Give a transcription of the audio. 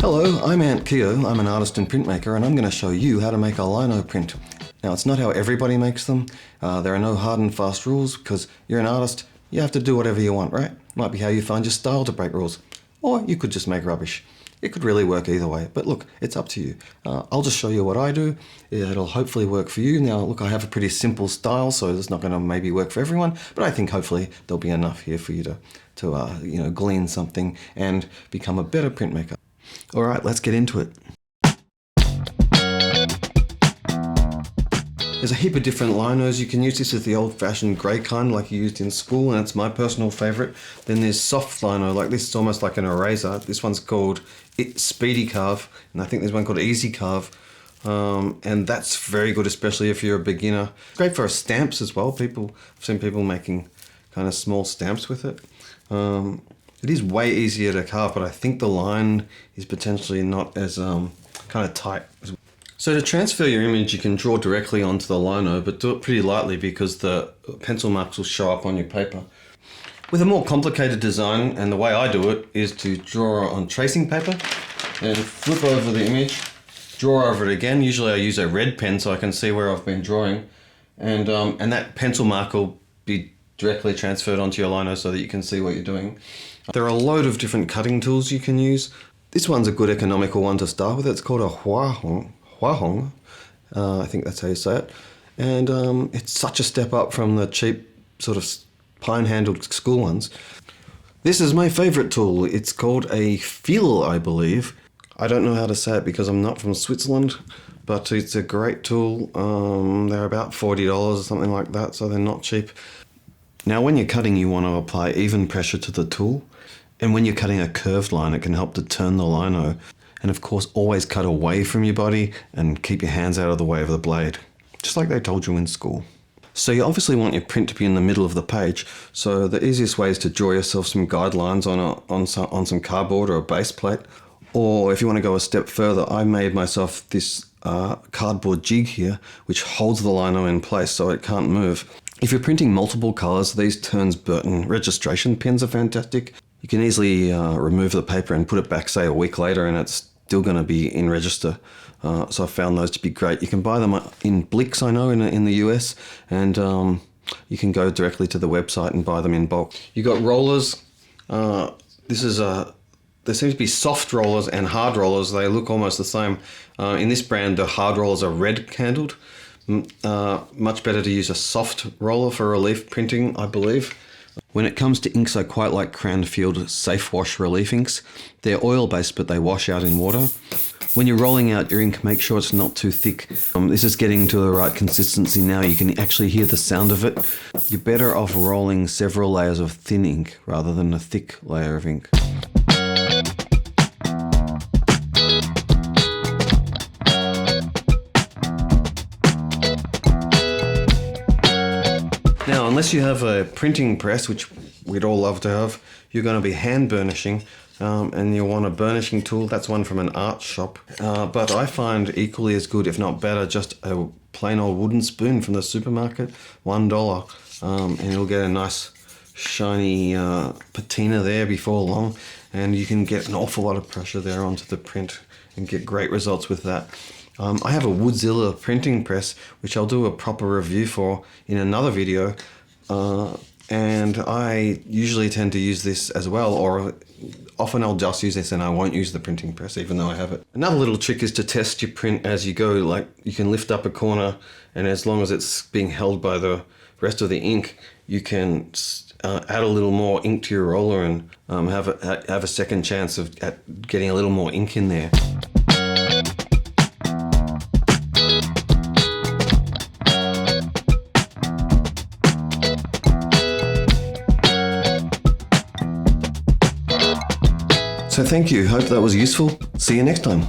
Hello, I'm Ant Keo. I'm an artist and printmaker, and I'm going to show you how to make a lino print. Now, it's not how everybody makes them. There are no hard and fast rules because you're an artist. You have to do whatever you want, right? Might be how you find your style to break rules. Or you could just make rubbish. It could really work either way, but look, it's up to you. I'll just show you what I do. It'll hopefully work for you. Now, look, I have a pretty simple style, so it's not going to maybe work for everyone, but I think hopefully there'll be enough here for you to glean something and become a better printmaker. All right, let's get into it. There's a heap of different linos you can use. This is the old-fashioned grey kind like you used in school, and it's my personal favourite. Then there's soft lino, like this is almost like an eraser. This one's called Speedy Carve, and I think there's one called Easy Carve. And that's very good, especially if you're a beginner. Great for stamps as well. I've seen people making kind of small stamps with it. It is way easier to carve, but I think the line is potentially not as kind of tight. So to transfer your image, you can draw directly onto the lino, but do it pretty lightly because the pencil marks will show up on your paper. With a more complicated design, and the way I do it is to draw on tracing paper and flip over the image, draw over it again. Usually I use a red pen so I can see where I've been drawing, and that pencil mark will be directly transferred onto your lino so that you can see what you're doing. There are a load of different cutting tools you can use. This one's a good economical one to start with. It's called a Hwahong. I think that's how you say it. And it's such a step up from the cheap sort of pine-handled school ones. This is my favorite tool. It's called a Pfeil, I believe. I don't know how to say it because I'm not from Switzerland, but it's a great tool. They're about $40 or something like that, so they're not cheap. Now, when you're cutting, you want to apply even pressure to the tool. And when you're cutting a curved line, it can help to turn the lino. And of course, always cut away from your body and keep your hands out of the way of the blade, just like they told you in school. So you obviously want your print to be in the middle of the page. So the easiest way is to draw yourself some guidelines on some cardboard or a base plate. Or if you want to go a step further, I made myself this cardboard jig here, which holds the lino in place so it can't move. If you're printing multiple colors, these Turns Burton registration pins are fantastic. You can easily remove the paper and put it back, say, a week later, and it's still going to be in register. So I found those to be great. You can buy them in Blicks, I know, in the US, and you can go directly to the website and buy them in bulk. You got rollers. There seems to be soft rollers and hard rollers. They look almost the same. In this brand, the hard rollers are red handled. Much better to use a soft roller for relief printing, I believe. When it comes to inks, I quite like Cranfield Safe Wash Relief inks. They're oil-based, but they wash out in water. When you're rolling out your ink, make sure it's not too thick. This is getting to the right consistency now. You can actually hear the sound of it. You're better off rolling several layers of thin ink rather than a thick layer of ink. Now, unless you have a printing press, which we'd all love to have, you're going to be hand burnishing, and you'll want a burnishing tool. That's one from an art shop. But I find equally as good, if not better, just a plain old wooden spoon from the supermarket, $1, and you'll get a nice shiny patina there before long, and you can get an awful lot of pressure there onto the print and get great results with that. I have a WOODZILLA printing press, which I'll do a proper review for in another video, and I usually tend to use this as well, or often I'll just use this and I won't use the printing press even though I have it. Another little trick is to test your print as you go. Like, you can lift up a corner, and as long as it's being held by the rest of the ink, you can add a little more ink to your roller and have a second chance at getting a little more ink in there. So thank you, hope that was useful. See you next time.